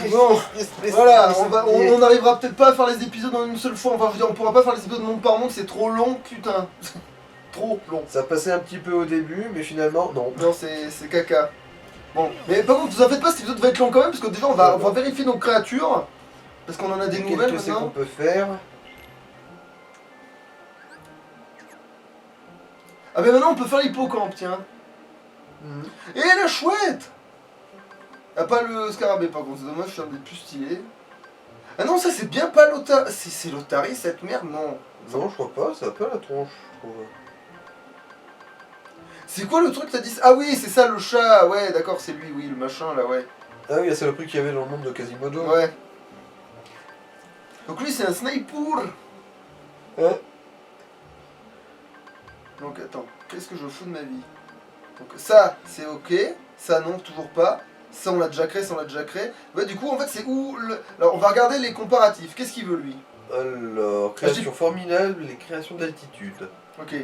Bon, voilà, on arrivera peut-être pas à faire les épisodes en une seule fois. Enfin, je veux dire, on pourra pas faire les épisodes monde par monde, c'est trop long, putain. Trop long. Ça passait un petit peu au début, mais finalement, non. Non, c'est caca. Bon, mais par contre, vous en faites pas, cet épisode va être long quand même, parce que déjà, on va vérifier nos créatures. Parce qu'on en a des nouvelles Qu'est-ce qu'on maintenant. peut faire? Ah, ben maintenant, on peut faire l'hippocampe, tiens. Et la chouette! Ah, pas le scarabée par contre, c'est dommage, je suis un des plus stylés. Ah non, ça c'est bien pas l'Otari. C'est l'Otari cette merde, non. Non, je crois pas, ça a pas la tronche, je trouve. C'est quoi le truc que t'as dit? Ah oui, c'est ça le chat, ouais, d'accord, c'est lui, oui, le machin là, ouais. Ah oui, la saloperie qu'il y avait dans le monde de Quasimodo. Ouais. Donc lui c'est un sniper. Ouais. Donc attends, qu'est-ce que je fous de ma vie? Donc ça, c'est ok. Ça non, toujours pas. Ça on l'a déjà créé, ça on l'a déjà créé. Ouais, du coup en fait c'est où le... Alors on va regarder les comparatifs. Qu'est-ce qu'il veut lui? Alors, création formidable, les créations d'altitude. Ok.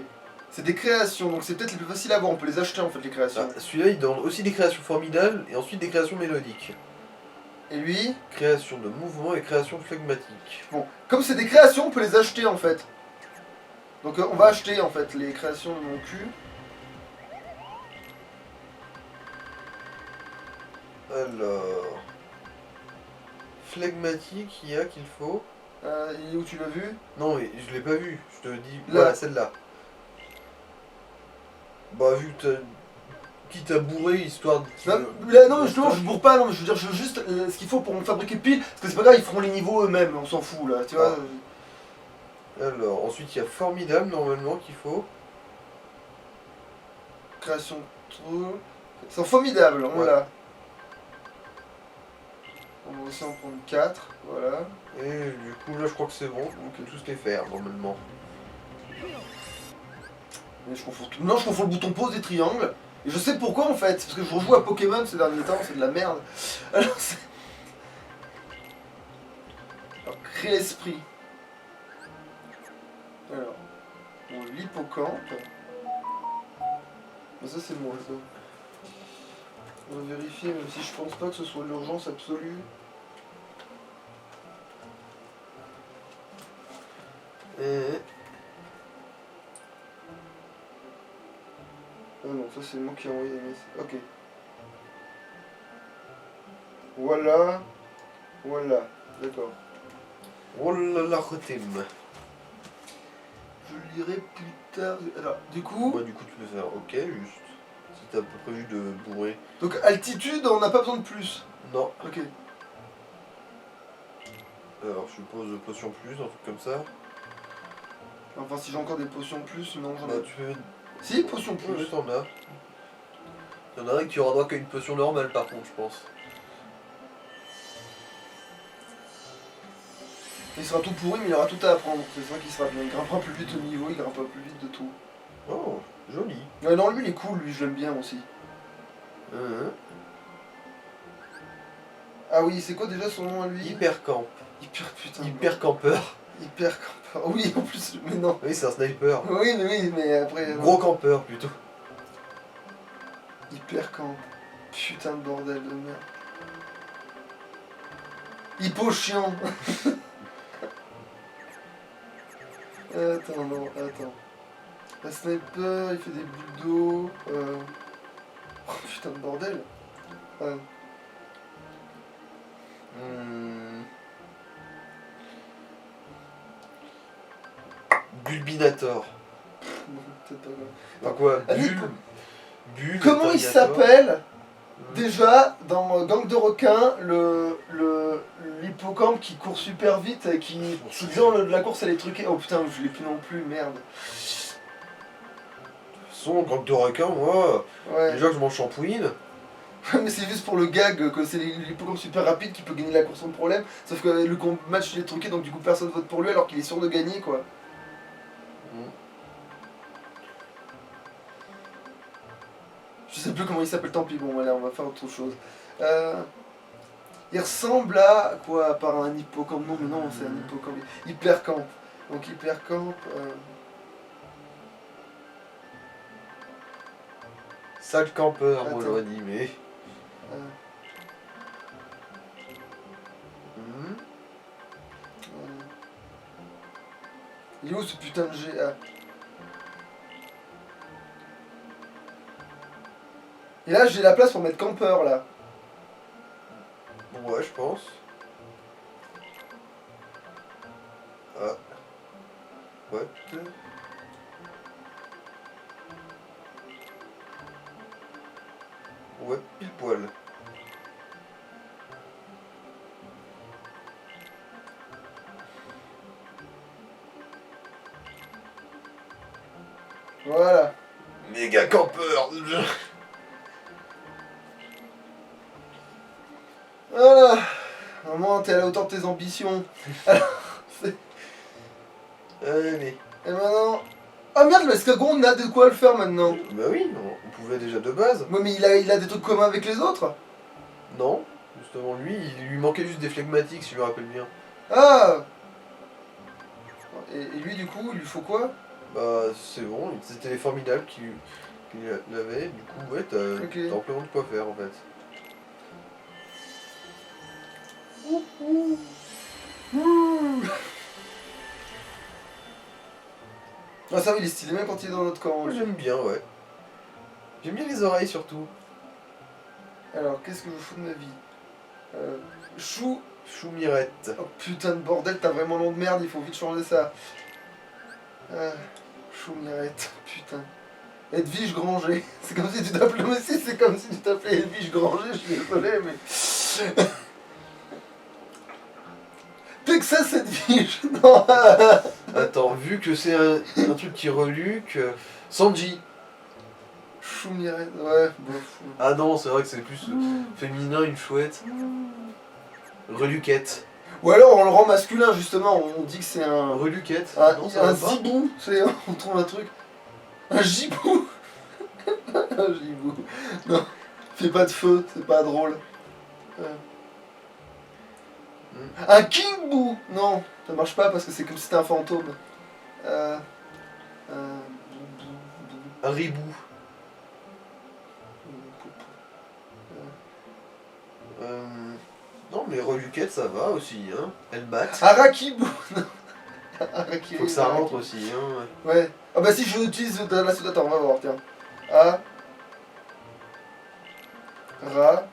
C'est des créations, donc c'est peut-être les plus faciles à voir. On peut les acheter en fait les créations. Ah, celui-là il donne aussi des créations formidables et ensuite des créations mélodiques. Et lui? Création de mouvement et création flegmatique. Bon, comme c'est des créations, on peut les acheter en fait. Donc on va acheter en fait les créations de mon cul. Alors... Flegmatique, il y a qu'il faut. Il est où tu l'as vu? Non, mais je l'ai pas vu, je te dis... Là. Voilà, celle-là. Bah, vu que qui t'a bourré, histoire de... Non, justement, je bourre pas, non, je veux dire, je veux juste ce qu'il faut pour me fabriquer pile, parce que c'est pas grave, ils feront les niveaux eux-mêmes, on s'en fout là, tu vois. Alors, ensuite il y a formidable normalement qu'il faut. Création de trucs. Ils sont formidables, on Ouais. l'a. On va aussi en prendre 4, voilà. Et du coup là je crois que c'est bon, on peut tous les faire normalement. Mais je confonds tout. Non, je confonds le bouton pause et triangle. Et je sais pourquoi en fait, parce que je rejoue à Pokémon ces derniers temps, c'est de la merde. Alors, créer l'esprit. Alors, bon, l'hippocampe. Mais ça c'est moi ça. On va vérifier, même si je pense pas que ce soit l'urgence absolue. Ah non, ça c'est moi qui ai envoyé les messages. Ok. Voilà. Voilà. D'accord. Oh là là, Rotem. Je lirai plus tard. Alors, du coup. Bah du coup tu peux faire ok juste. Si t'as pas prévu de bourrer. Donc altitude, on n'a pas besoin de plus. Non. Ok. Alors je suppose potion plus, un truc comme ça. Enfin, si j'ai encore des potions plus, non, j'en ai. Bah tu peux... Si, potion plus. Oui, t'en as. Il y en a un qui aura droit qu'à une potion normale par contre, je pense. Il sera tout pourri, mais il aura tout à apprendre. C'est ça qui sera bien. Il grimpera plus vite au niveau, il grimpera plus vite de tout. Oh, joli. Ouais, non, lui il est cool, lui je l'aime bien aussi. Ah oui, c'est quoi déjà son nom à lui? Hypercamp. Putain. Hypercampeur. Hypercampeur. Oui, en plus, mais non. Oui, c'est un sniper. Oui, mais après. Gros campeur plutôt. Hypercamp. Putain de bordel de merde. Hippo chiant. Attends, non, attends. Un sniper, il fait des bulles d'eau. Oh putain de bordel. Bulbinator. Non, peut-être pas grave. Bah quoi? Allez, Bulle. comment il s'appelle déjà dans Gang de requins, l'hippocampe qui court super vite et qui, disant la course elle est truquée. Oh putain, je l'ai plus non plus, merde. Son gang de requins, moi. Ouais. Déjà que je m'en shampouine. Mais c'est juste pour le gag que c'est l'hippocampe super rapide qui peut gagner la course sans problème. Sauf que le match il est truqué donc du coup personne vote pour lui alors qu'il est sûr de gagner quoi. Je sais plus comment il s'appelle, tant pis, bon allez on va faire autre chose. Il ressemble à quoi à part un hippocampe? Non mais non c'est un hippocampe. Hypercamp. Donc hypercamp. Sale campeur, Attends. moi j'aurais dit, mais. Il est où ce putain de G? Ah. Et là, j'ai la place pour mettre campeur, là. Ouais, je pense. Ah. Ouais. Ouais, pile poil. Voilà. Méga campeur. Voilà. Maman, t'es à la hauteur de tes ambitions. Allez. Et maintenant... Ah merde, l'escargot, on a de quoi le faire maintenant. Bah oui, on pouvait déjà de base. Ouais, mais il a des trucs communs avec les autres. Non, justement lui, il lui manquait juste des flegmatiques si je me rappelle bien. Ah. Et lui, du coup, il lui faut quoi? Bah c'est bon, c'était les formidables qui l'avaient, du coup ouais, t'as amplement de quoi faire en fait. Ah ça, il est stylé même quand il est dans notre camp. Moi j'aime bien, ouais. J'aime bien les oreilles surtout. Alors, qu'est-ce que je fous de ma vie? Chou. Choumirette. Oh putain de bordel, t'as vraiment nom de merde, il faut vite changer ça. Choumirette, putain. Edwige Granger. C'est comme si tu t'appelais aussi, c'est comme si tu t'appelais Edwige Granger, je suis désolé, mais. Texas Edwige. Non. Attends, vu que c'est un truc qui reluque. Sanji. Choumirette, ouais, bof. Ah non, c'est vrai que c'est plus féminin, une chouette. Reluquette. Ou alors on le rend masculin justement, on dit que c'est un. Reluquette. Non, ça Un va pas. zibou, on trouve un truc. Un gibou. Un gibou. Non, fais pas de feu, c'est pas drôle. Un kingbou. Non, ça marche pas parce que c'est comme si c'était un fantôme. Un ribou. Non, mais reluquette ça va aussi, hein. Elle batte. Arakibou. Arakibou. Faut que ça rentre aussi, hein. Ouais. Ah bah si je utilise de la soude, attends, on va voir, tiens. A. Ra.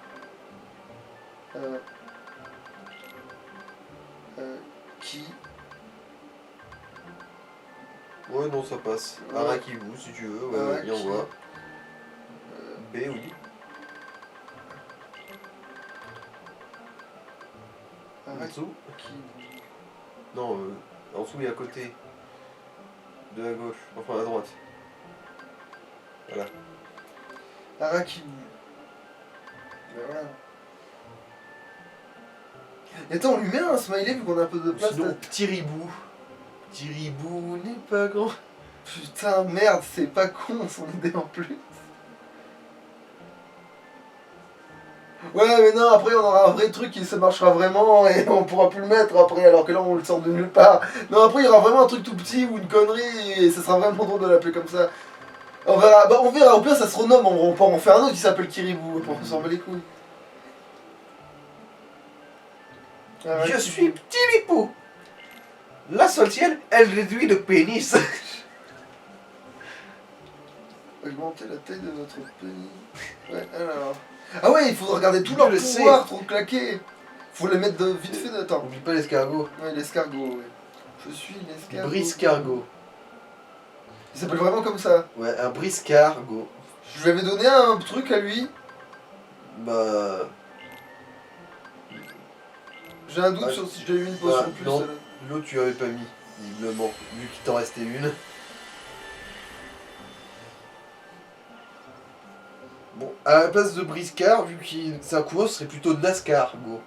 Qui. Ouais, non, ça passe. Ouais. Arakibou si tu veux, ouais, bien voir. B, oui. En dessous. Non, en dessous et à côté. De la gauche, enfin à droite. Voilà. Arakibou. Ben voilà. Et attends, on lui met un smiley vu qu'on a un peu de place. Sinon, petit ribou. Petit ribou n'est pas grand. Putain, merde, c'est pas con son idée en plus. Ouais, mais non, après on aura un vrai truc qui ça marchera vraiment et on pourra plus le mettre après, alors que là on le sort de nulle part. Non, après il y aura vraiment un truc tout petit ou une connerie et ça sera vraiment drôle de l'appeler comme ça. On verra, bah on verra, au pire ça se renomme, on peut en faire un autre qui s'appelle Kiribou, pour s'en bat les couilles. Je suis petit Mipou. La sorcière, elle réduit le pénis. Augmenter la taille de votre pénis. Ouais, alors. Ah ouais, il faut regarder tout leur Je le pouvoir, trop claqué. Faut les mettre de vite fait de temps. Oublie pas l'escargot. Ouais, l'escargot, ouais. Je suis l'escargot. Briscargot. Il s'appelle vraiment comme ça. Ouais, un briscargot. Je lui avais donné un truc à lui. Bah. J'ai un doute sur si j'ai eu une potion Bah, de plus. non, l'autre tu avais pas mis, visiblement, vu qu'il t'en restait une. Bon, à la place de Briscard, vu qu'il c'est un coureur, ce serait plutôt Nascargo.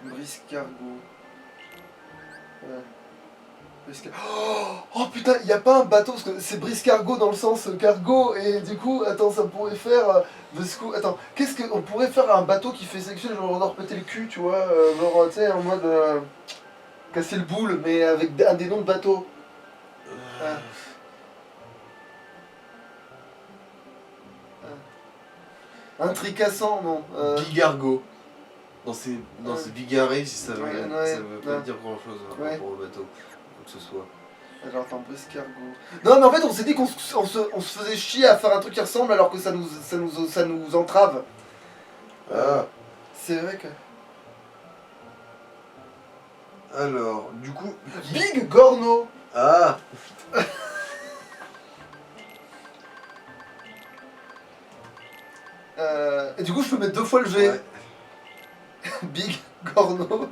Briscargot. Ouais. Oh putain, il n'y a pas un bateau, parce que c'est briscargot dans le sens cargo, et du coup, attends, ça pourrait faire. Attends, qu'est-ce qu'on pourrait faire un bateau qui fait sexuel, genre on leur péter le cul, tu vois, genre, tu sais, en mode. Casser le boule, mais avec un des noms de bateaux. Un tricassant, non. Bigargo. Non, c'est bigarré si ça veut, Ouais, ça veut pas dire grand chose par rapport au bateau. que ce soit. Alors attends, escargot. Non mais en fait on s'est dit qu'on se faisait chier à faire un truc qui ressemble alors que ça nous entrave. Ah, C'est vrai que... alors, du coup... Big Gorno. Ah. Et du coup je peux mettre 2 fois le G. Ouais. Big Gorno.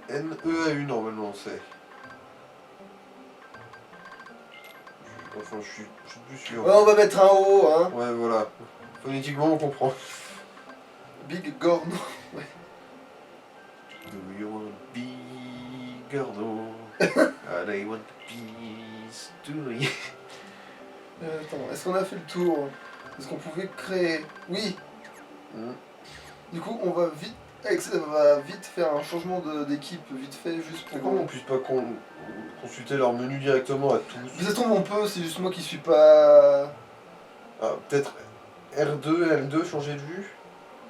N-E-A-U normalement c'est. Enfin je suis plus sûr. Ouais, on va mettre un O, hein. Ouais voilà. Phonétiquement on comprend. Big Gorno. Ouais. Do you want to be Gordo? And I want peace to me. Attends, est-ce qu'on a fait le tour? Est-ce qu'on pouvait créer? Oui. Du coup, on va vite faire un changement d'équipe, vite fait, juste C'est pour... comment on puisse pas consulter leur menu directement à tous? Ça se trouve on peut, c'est juste moi qui suis pas... Ah, peut-être R2 et L2 changer de vue?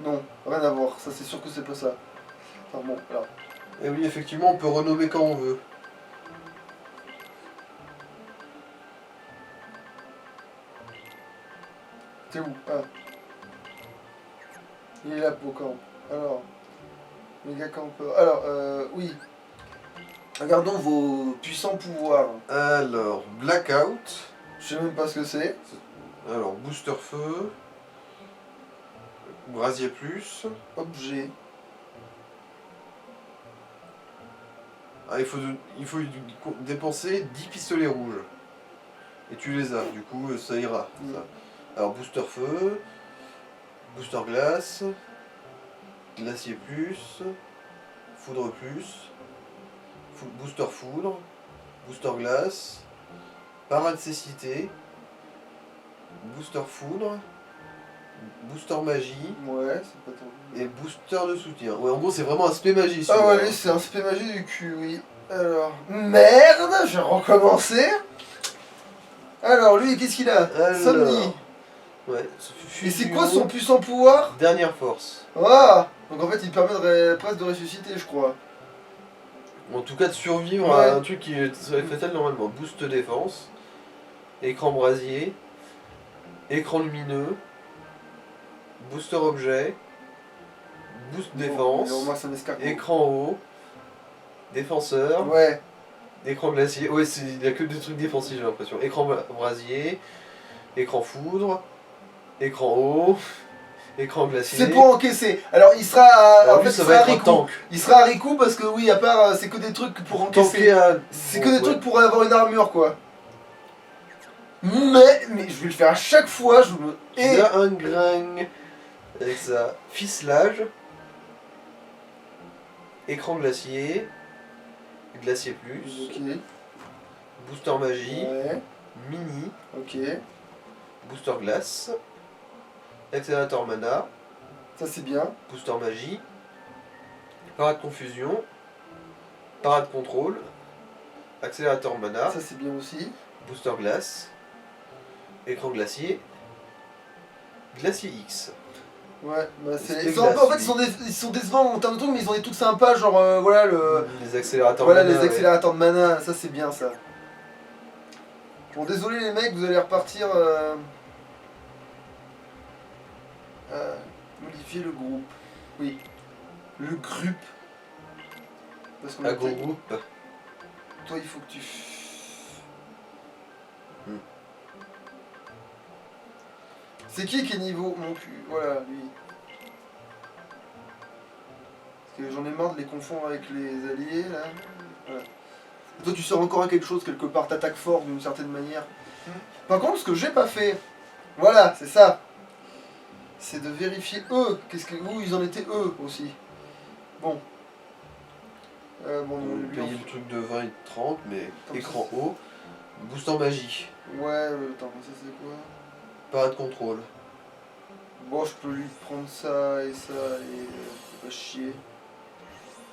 Non, rien à voir, ça c'est sûr que c'est pas ça. Enfin bon, alors... Et oui, effectivement, on peut renommer quand on veut. T'es où? Ah. Il est là, Pocamp. Alors... Méga campeur. Alors, oui. Regardons vos puissants pouvoirs. Alors, Blackout. Je sais même pas ce que c'est. Alors, Booster Feu. Brasier Plus. Objet. Ah, il faut dépenser 10 pistolets rouges. Et tu les as, du coup, ça ira. Ça. Alors, Booster Feu. Booster Glace. Glacier Plus. Foudre Plus. Booster Foudre. Booster Glace. Parade Cécité. Booster Foudre. Booster Magie. Ouais, c'est pas ton... Et Booster de soutien. Ouais, en gros, c'est vraiment un spé magie. Ah celui-là. ouais, c'est un spé magie du cul, oui. Alors... Merde, je vais recommencer. Alors, lui, qu'est-ce qu'il a? Alors, Somni. Ouais. Et c'est quoi son puissant pouvoir? Dernière force. Ah. Donc en fait, il permet presque de ressusciter, je crois. En tout cas, de survivre Ouais. à un truc qui serait fatal normalement. Boost défense. Écran brasier. Écran lumineux. Booster objet. Boost défense. Bon, moi, ça m'escarpe. Écran haut. Défenseur. Ouais. Écran glacier. Ouais, il n'y a que des trucs défensifs, j'ai l'impression. Écran brasier. Écran foudre. Écran haut. Écran glacier. C'est pour encaisser. Alors il sera En en plus, fait, ça il va sera être un Riku. tank. Il sera Riku parce que oui, à part c'est que des trucs pour encaisser. C'est que des trucs pour avoir une armure quoi. Mais je vais le faire à chaque fois, je me... Il a un gring avec sa ficelage, écran glacier, glacier plus, Ok. booster magie, Ouais. mini, Ok. booster glace, accélérateur mana, Ça c'est bien. booster magie, parade confusion, parade contrôle, accélérateur mana, Ça c'est bien aussi. booster glace, écran glacier, glacier X. Ouais, bah c'est... C'était En fait ils sont décevants en termes de trucs mais ils ont des trucs sympas genre voilà le... Les accélérateurs Voilà mana. les accélérateurs de mana, ça c'est bien ça. Bon désolé les mecs, vous allez repartir... modifier le groupe. Oui. Le groupe. Parce qu'on a Agro-groupe. Toi il faut que tu... C'est qui est niveau mon cul? Voilà, lui. Parce que j'en ai marre de les confondre avec les alliés, là. Voilà. Et toi, tu sers encore à quelque chose, quelque part, t'attaques fort d'une certaine manière. Par contre, ce que j'ai pas fait, voilà, c'est ça. C'est de vérifier eux, où ils en étaient eux aussi. Bon. Bon, On lui, payer le truc de 20 et de 30, mais Comme écran ça, haut, booster magie, Ouais, attends, ça c'est quoi? parade contrôle. Bon, je peux lui prendre ça et c'est pas chier.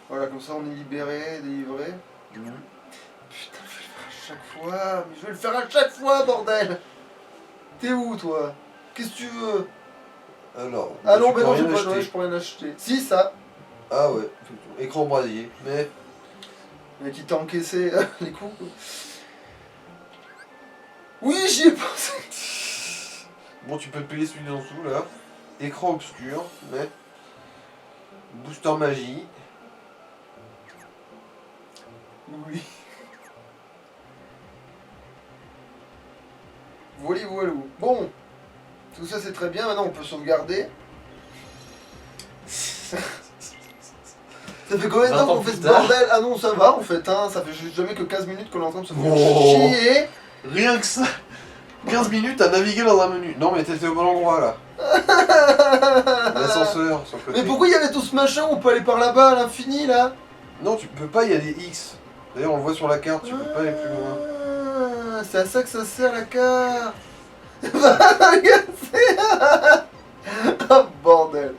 Voilà, comme ça on est libéré, délivré. Putain, je vais le faire à chaque fois, mais je vais le faire à chaque fois, bordel! T'es où, toi? Qu'est-ce que tu veux? Alors, Ah non, tu mais peux non, rien j'ai pas acheter. je peux rien acheter. Si, ça. Ah ouais, effectivement. Écran brasier. Mais Mais qui t'a encaissé les coups. Quoi. Oui, j'y ai pensé. bon, tu peux te payer celui en dessous là. Écran obscur, mais booster magie. Oui. Voilà, voilà. Bon, tout ça c'est très bien. Maintenant, on peut sauvegarder. Ça fait combien de 20 temps ans qu'on fait plus ce tard. bordel? Ah non, ça va en fait, hein. Ça fait jamais que 15 minutes qu'on est en train de se faire Oh. chier. Rien que ça 15 minutes à naviguer dans un menu. Non mais t'étais au bon endroit là. L'ascenseur sur le côté. Mais pourquoi il y avait tout ce machin? On peut aller par là-bas à l'infini là? Non, tu peux pas, il y a des X. D'ailleurs, on le voit sur la carte, tu peux pas aller plus loin. Ah, c'est à ça que ça sert la carte. Regarde, c'est... Oh bordel.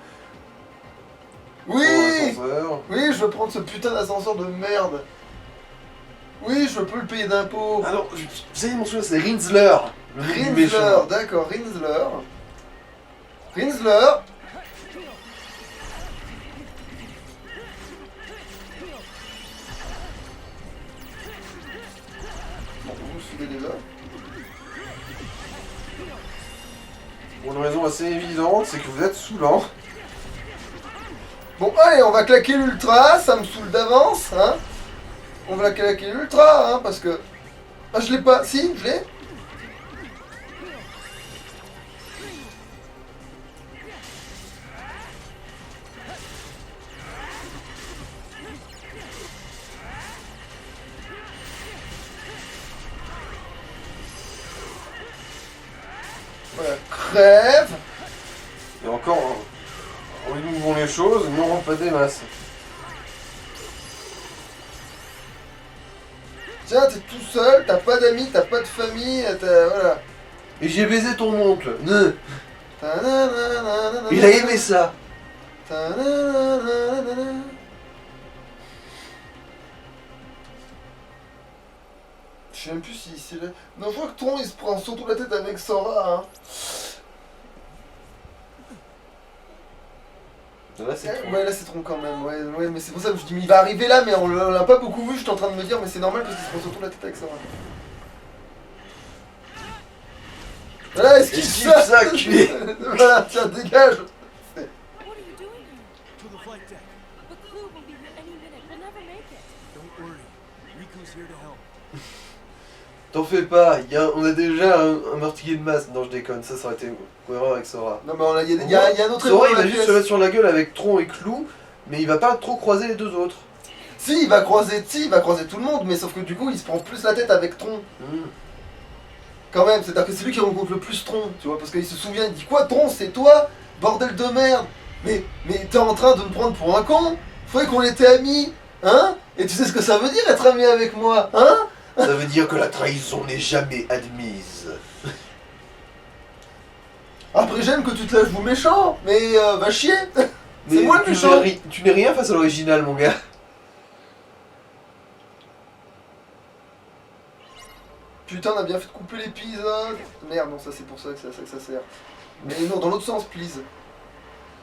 Oui. Ascenseur. Oui, je veux prendre ce putain d'ascenseur de merde. Oui, je peux le payer d'impôts. Alors, ça y est, mon souvenir, c'est Rinsler. Le nom du méchant. Rinsler, d'accord, Rinsler. Rinsler. Bon, vous me suivez déjà. Pour une raison assez évidente, c'est que vous êtes saoulant. Bon, allez, on va claquer l'ultra, ça me saoule d'avance, hein. On va claquer l'ultra, hein, parce que... Ah, je l'ai pas... Si, je l'ai. Voilà, crève. Et encore, en ouvrant les choses, mais on rend pas des masses. Tiens, t'es tout seul, t'as pas d'amis, t'as pas de famille, t'as... Voilà. Et j'ai baisé ton oncle. Ne. Ta-na-na-na-na-na. Il a aimé ça. Ta-na-na-na-na-na. Je sais même plus si c'est là. Non, je crois que Tron il se prend surtout la tête avec Sora. Hein. Là, c'est tout. Ouais, là c'est Tron quand même. Ouais, ouais, mais c'est pour ça que je dis, mais il va arriver là, mais on l'a pas beaucoup vu. Je suis en train de me dire, mais c'est normal parce qu'il se prend surtout la tête avec Sora. Voilà, esquive ça, culé. Voilà, tiens, dégage. What are you doing here? To the flight deck. The crew will be here any minute. We'll never make it. Don't worry. Riku's here to help. T'en fais pas, on a déjà un meurtrier de masse. Non, je déconne, ça aurait été cohérent avec Sora. Non, mais il y a un autre Sora, il héros dans va la juste pièce. se mettre sur la gueule avec Tron et Clou, mais il va pas trop croiser les deux autres. Si, il va croiser tout le monde, mais sauf que du coup, il se prend plus la tête avec Tron. Quand même, c'est-à-dire que c'est lui qui rencontre le plus Tron, tu vois, parce qu'il se souvient, il dit quoi, Tron, c'est toi? Bordel de merde. Mais t'es en train de me prendre pour un con? Faudrait qu'on était amis, hein? Et tu sais ce que ça veut dire être ami avec moi, hein? Ça veut dire que la trahison n'est jamais admise. Après, j'aime que tu te lâches vous méchant, mais va chier. Mais moi le tu méchant. tu n'es rien face à l'original, mon gars. Putain, on a bien fait de couper l'épisode. Merde, non, ça c'est pour ça que ça sert. Mais non, dans l'autre sens, please.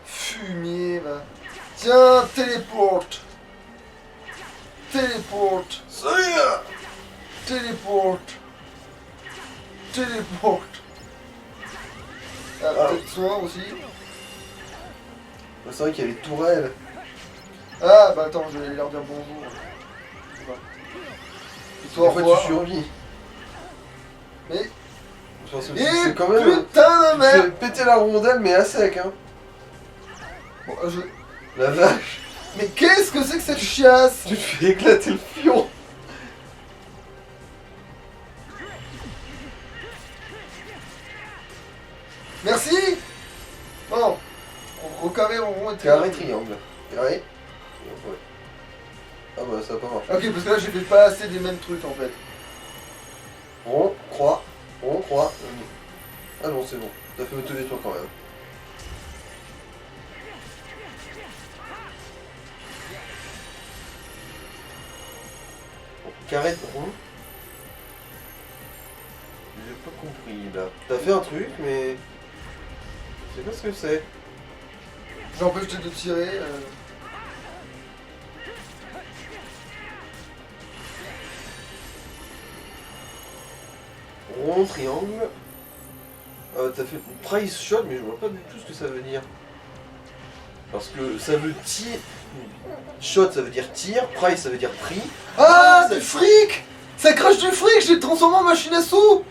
Fumier, va. Tiens, téléporte. Téléporte. Ça y est. Téléporte. Téléporte. Ah, peut-être soin aussi. C'est vrai qu'il y a les tourelles. Ah, bah attends, je vais aller leur dire bonjour. Je sais pas. Et Des toi, au fois, revoir. tu survis. Mais... Je pense que Et c'est quand même... putain de Tu fais merde. péter la rondelle, mais à sec, hein. Bon, La vache. Mais qu'est-ce que c'est que cette chiasse? Tu te fais éclater le fion. Merci. Bon. Au carré, en rond et Carré, triangle. Carré. Ouais. Ah bah ça va pas marcher. Ok, parce que là j'ai fait pas assez des mêmes trucs en fait. Rond, croix, rond, croix. Ah non, c'est bon. T'as fait auto détour quand même. Bon, carré, rond. J'ai pas compris là. T'as fait un truc, mais... Je sais pas ce que c'est. J'empêche de tirer. Rond, triangle. T'as fait price shot, mais je vois pas du tout ce que ça veut dire. Parce que ça veut tir. Shot, ça veut dire tir. Price, ça veut dire prix. Ah, Ça- du fric! Ça crache du fric, je l'ai transformé en machine à sous!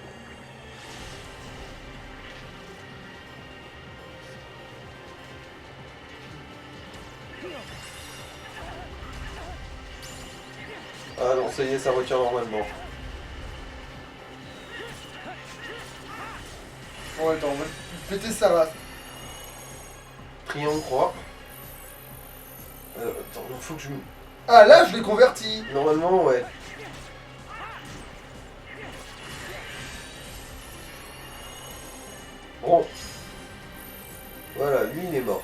Ah non, ça y est, ça retient normalement. Bon, attends, on va péter sa race. Triangle, croix. Attends, il faut que je... Ah, là, je l'ai converti. Normalement, ouais. Bon. Voilà, lui, il est mort.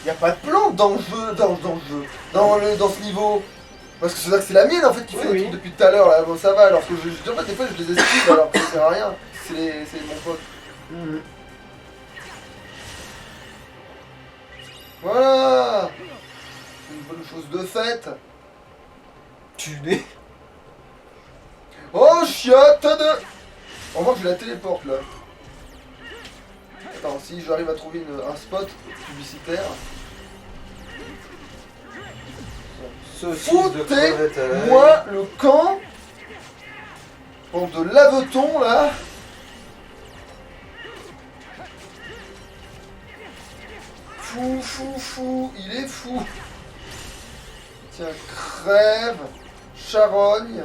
Y a pas de plante dans le jeu, dans ce niveau. Parce que c'est ça que c'est la mienne en fait qui fait Oui, des oui. trucs depuis tout à l'heure là, bon ça va, alors que en fait des fois je les esquive alors que ça sert à rien. C'est mon pote. Voilà. C'est une bonne chose de faite. Tu n'es... Oh chiotte de... On voit que je la téléporte là. Attends, si j'arrive à trouver un spot publicitaire. Saucisse de crevette à l'ail. Foutez-moi le camp. Bande de lavetons là. Fou, il est fou. Tiens, crève, charogne.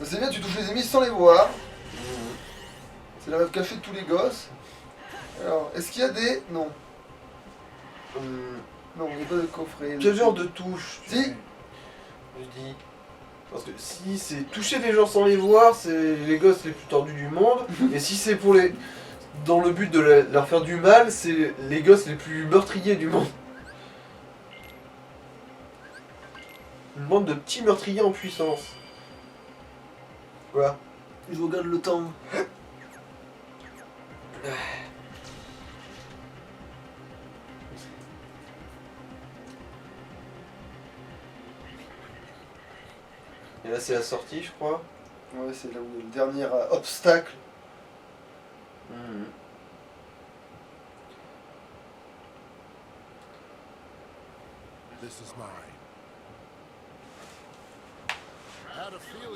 C'est bien, tu touches les ennemis sans les voir. C'est la rêve cachée de tous les gosses. Alors, est-ce qu'il y a des... Non. Non, il n'y a pas de coffret. Quel genre de touche Si. Je dis. Parce que si c'est toucher des gens sans les voir, c'est les gosses les plus tordus du monde. Et si c'est pour les... Dans le but de leur faire du mal, c'est les gosses les plus meurtriers du monde. Une bande de petits meurtriers en puissance. Voilà. Je regarde le temps. Et là c'est la sortie, je crois. Ouais, c'est là où il y a le dernier obstacle. This is mine.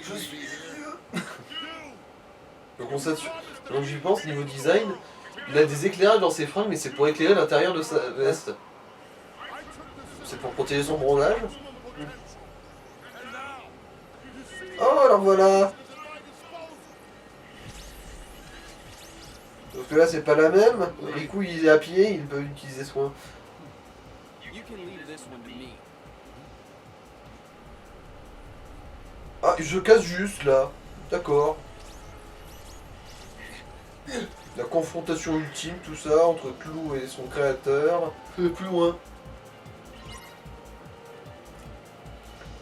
Je suis... Donc j'y pense, niveau design, il a des éclairages dans ses fringues, mais c'est pour éclairer l'intérieur de sa veste. C'est pour protéger son bronzage. Oh, alors voilà. Parce que là c'est pas la même. Riku il est à pied, il peut utiliser soin. You can leave this one to me. Ah, je casse juste là. D'accord. La confrontation ultime, tout ça, entre Clou et son créateur. Je vais plus loin.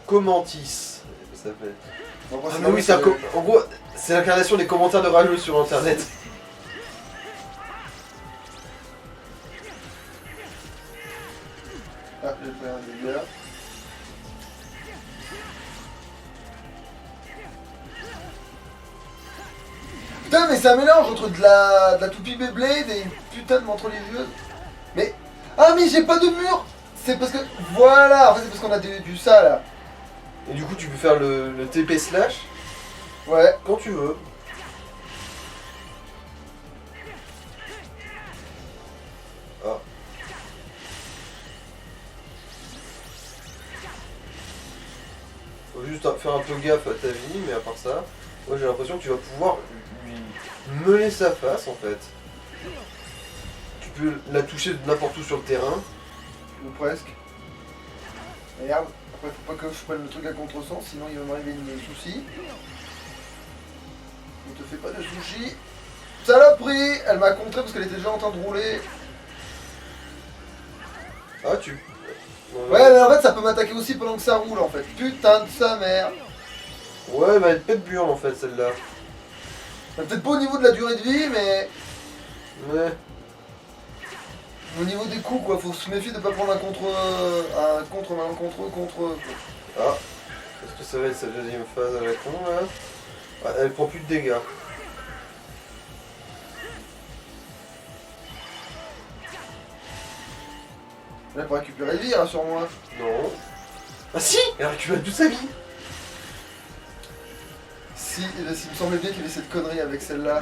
Commentis, ça s'appelle. Bon, après, Ah, c'est mais oui, c'est normal, en gros, c'est l'incarnation des commentaires de rageux sur internet. Ah, j'ai fait un dégât. Putain, mais c'est un mélange entre de la toupie Beyblade et une putain de montre religieuse. Mais... Ah, mais j'ai pas de mur. C'est parce que... Voilà, en fait c'est parce qu'on a du ça là. Et du coup, tu peux faire le TP slash Ouais. quand tu veux. Ah. Faut juste faire un peu gaffe à ta vie, mais à part ça, moi j'ai l'impression que tu vas pouvoir lui mener sa face en fait. Tu peux la toucher de n'importe où sur le terrain. Ou presque. Regarde. Après, faut pas que je prenne le truc à contresens, sinon il va m'arriver des soucis. Ne te fais pas de sushi. Saloperie. Elle m'a contré parce qu'elle était déjà en train de rouler. Ah, tu. Ouais, mais en fait, ça peut m'attaquer aussi pendant que ça roule, en fait. Putain de sa mère. Ouais, bah elle pète burle en fait, celle-là. Peut-être pas au niveau de la durée de vie, mais Ouais. au niveau des coups, quoi. Faut se méfier de pas prendre un contre. Ah. Est-ce que ça va être sa deuxième phase à la con, là? Ah, elle prend plus de dégâts. Là, pour récupérer le vie, sur moi. Non. Ah si! Elle a récupéré toute sa vie! Si, il me semblait bien qu'il y avait cette connerie avec celle-là.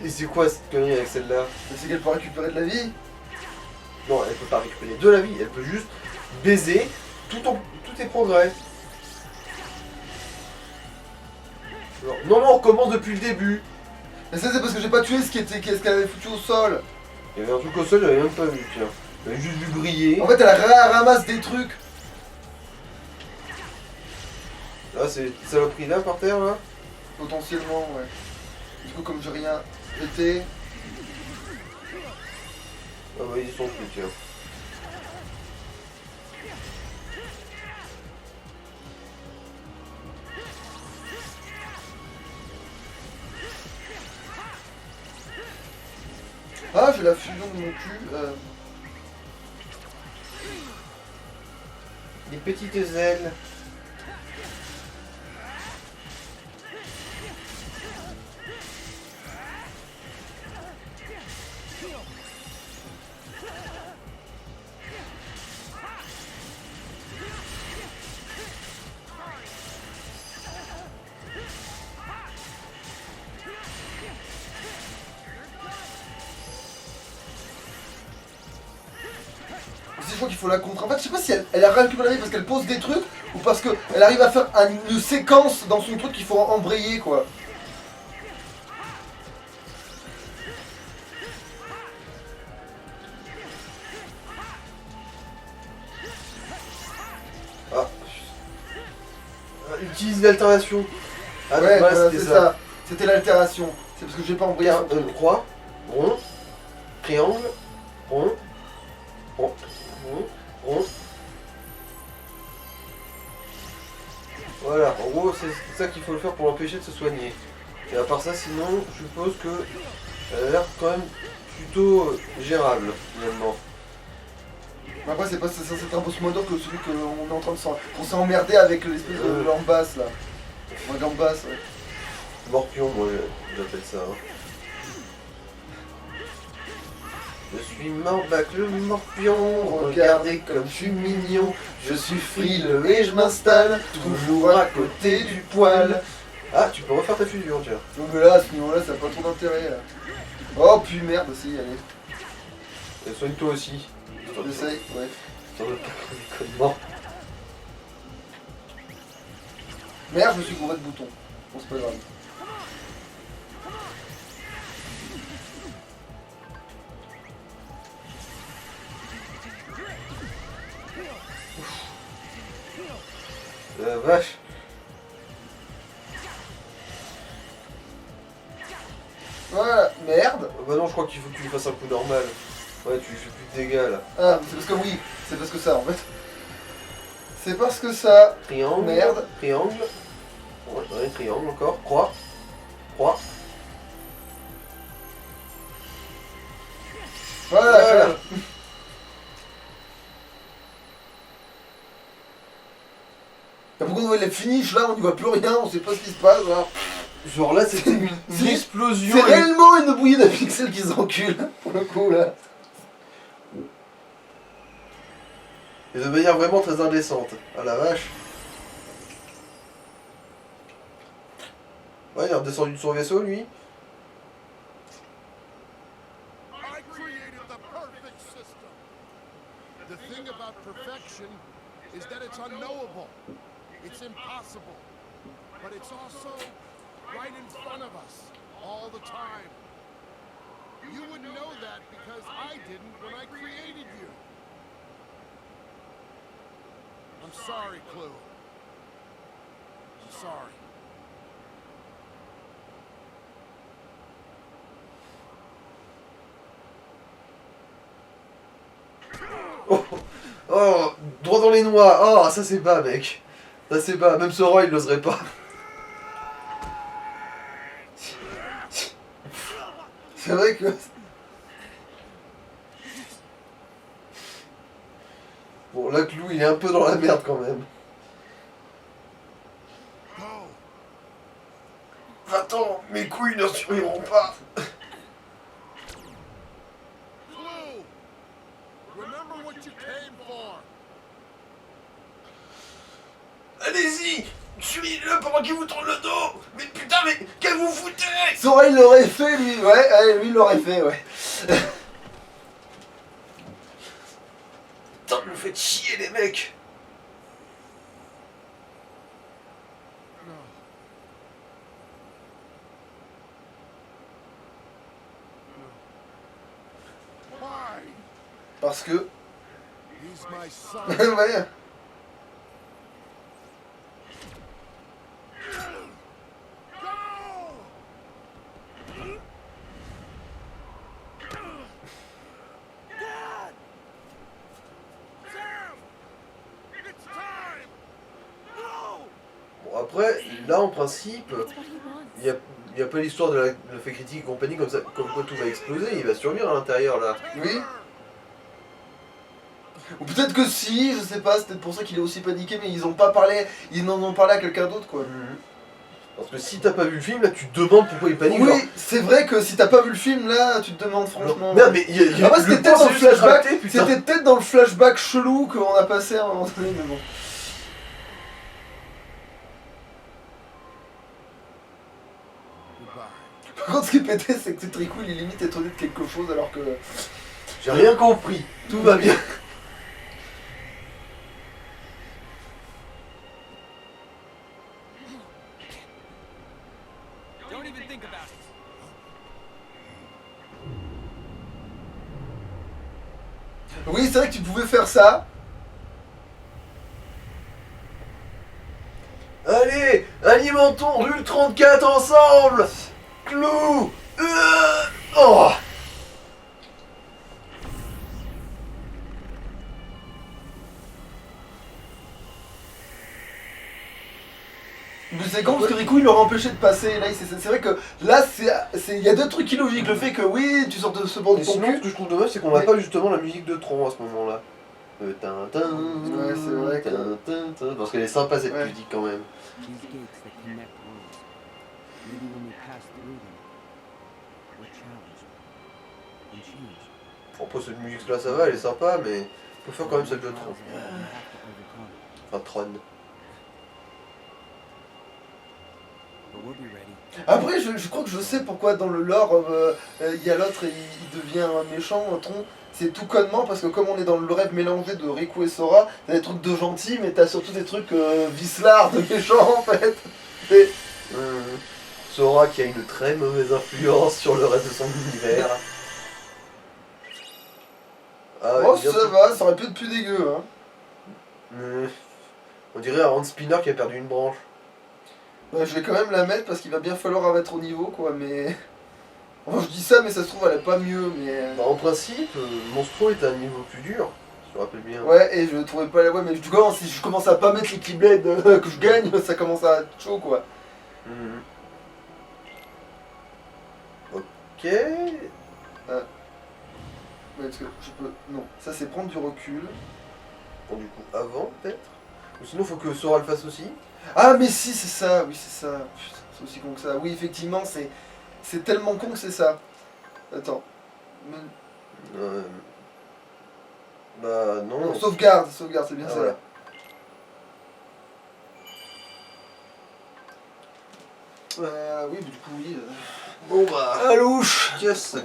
Et c'est quoi cette connerie avec celle-là? Mais c'est qu'elle peut récupérer de la vie. Non, elle peut pas récupérer de la vie, elle peut juste baiser tous tes progrès. Alors, non, non, on recommence depuis le début. Mais ça, c'est parce que j'ai pas tué ce qu'elle avait foutu au sol. Il y avait un truc au sol, j'avais même pas vu, tiens. J'avais juste vu briller. En fait, elle ramasse des trucs. Là, c'est une saloperie là par terre, là. Potentiellement, ouais. Du coup, comme j'ai rien pété. Ah bah, ils y sont plus, tiens. Ah, j'ai la fusion de mon cul. Des petites ailes. Je crois qu'il faut la contre. En fait, je sais pas si elle a récupéré la vie parce qu'elle pose des trucs ou parce qu'elle arrive à faire une séquence dans son truc qu'il faut embrayer, quoi. Ah. Utilise l'altération. Ah, Ouais, voilà, voilà, c'était c'est ça. C'était l'altération. C'est parce que j'ai pas embrayé son truc. Croix, rond, triangle, rond, rond, rond, rond. Voilà, en gros, c'est ça qu'il faut le faire pour l'empêcher de se soigner. Et à part ça, sinon, je suppose que elle a l'air quand même plutôt gérable, finalement. Mais après, c'est censé être un boss moins dur que celui qu'on est en train de s'en. On s'est emmerdé avec l'espèce de lambasse là. Un gambasse, ouais. Morpion, moi, j'appelle ça. Hein. Je suis Morbac le Morpion, regardez comme je suis mignon. Je suis frileux et je m'installe toujours à côté du poil. Ah, tu peux refaire ta fusion, tiens. Donc là, à ce niveau-là, ça n'a pas trop d'intérêt là. Oh, puis merde, si, allez. Et soigne-toi aussi. J'essaye, ouais. T'en veux pas qu'on déconne. Bon. Merde, je me suis gouré de boutons. Bon, c'est pas grave. Vache. Voilà, merde. Bah non, je crois qu'il faut que tu lui fasses un coup normal. Ouais, tu lui fais plus de dégâts là. Ah, c'est parce que oui, c'est parce que ça en fait. C'est parce que ça. Triangle. Merde. Triangle. Ouais, triangle encore. Croix. Croix. Voilà. Et pourquoi elle est finish là, on n'y voit plus rien, on sait pas ce qui se passe. Genre là, c'était une C'est- explosion. C'est réellement une bouillie de pixels qui s'encule, pour le coup là. Et de manière vraiment très indécente. Ah la vache. Ouais, il est redescendu de son vaisseau lui. I created the perfect system. The thing about perfection is that it's unknowable. It's impossible. But it's also right in front of us all the time. You wouldn't know that because I didn't when I created you. I'm sorry, Clue. I'm sorry. Oh dans les noix. Oh, ça c'est bas, mec. Ça c'est bas. Même Sora, il l'oserait pas. C'est vrai que... Bon, là, Clou, il est un peu dans la merde quand même. Go. Va-t'en, mes couilles ne survivront pas. Clue. Remember what you came for. Allez-y, tuez-le pendant qu'il vous tourne le dos. Mais putain, mais qu'est-ce que vous foutez? Sora, il l'aurait fait, lui. Ouais, lui, il l'aurait fait, ouais. Putain, me faites chier, les mecs. No. Why? Parce que... He's my son. ouais. Go! Dad! Sam! It's time! No! Bon, après, là, en principe, That's what he wants. il y a pas l'histoire de la fait critique et compagnie comme ça, comme quoi tout va exploser. Il va survivre à l'intérieur, là. Oui. Ou peut-être que si, je sais pas, c'est peut-être pour ça qu'il est aussi paniqué, mais ils ont pas parlé, ils n'en ont parlé à quelqu'un d'autre, quoi. Parce que si t'as pas vu le film, là, tu te demandes pourquoi il panique. Oui, c'est vrai que si t'as pas vu le film, là, tu te demandes franchement... Non, mais il y a Ah ouais, c'était peut-être dans le c'est juste flashback, raté, putain. c'était peut-être dans le flashback chelou qu'on a passé à un moment donné, mais bon. Goodbye. Par contre, ce qui est pété, c'est que Trico, il est limite étonné de quelque chose alors que... J'ai rien compris. Tout va bien. Don't even think about it. Oui, c'est vrai que tu pouvais faire ça. Allez, alimentons Rule 34 ensemble. Clou. Oh. Mais c'est con parce que Riku il l'aurait empêché de passer. Là, c'est vrai que là, il y a deux trucs illogiques. Le fait que oui, tu sors de ce bord de Mais ton sinon, cul. ce que je trouve dommage, c'est qu'on n'a pas justement la musique de Tron à ce moment-là. Ouais, c'est vrai que- Parce qu'elle est sympa cette Ouais. musique quand même. These gates that connect worlds. Maybe when we pass through them, we're challenged and changed. Après cette musique là ça va, elle est sympa, mais on peut faire quand même celle de Tron. We have to overcome. Enfin Tron. But we'll be ready. Après, je crois que je sais pourquoi dans le lore, il y a l'autre et il devient un méchant, un tronc. C'est tout connement parce que comme on est dans le rêve mélangé de Riku et Sora, t'as des trucs de gentils, mais t'as surtout des trucs vicelards de méchants en fait. Et- Sora qui a une très mauvaise influence sur le reste de son univers. Ah ouais, Oh, bien ça sûr. va, ça aurait pu être plus dégueu. Hein. On dirait un Hand Spinner qui a perdu une branche. Ouais, je vais quand même la mettre parce qu'il va bien falloir mettre au niveau quoi, mais... Enfin, je dis ça, mais ça se trouve elle est pas mieux, mais... Bah, en principe, Monstro est un niveau plus dur, je me rappelle bien. Ouais, et je trouvais pas la... Ouais, mais du coup, si je commence à pas mettre les Keyblades que je gagne, ça commence à être chaud quoi. Mhm. Ok. Ouais, parce que je peux... Non, ça c'est prendre du recul. Bon, du coup, avant peut-être. Ou sinon, faut que Sora le fasse aussi. Ah mais si, c'est ça, oui c'est ça. Putain, c'est aussi con que ça. Oui, effectivement, c'est tellement con que c'est ça. Attends. Bah non. Non, sauvegarde, c'est bien Ah, ça. voilà. Oui, mais du coup, oui. Bon bah. À louche. Yes.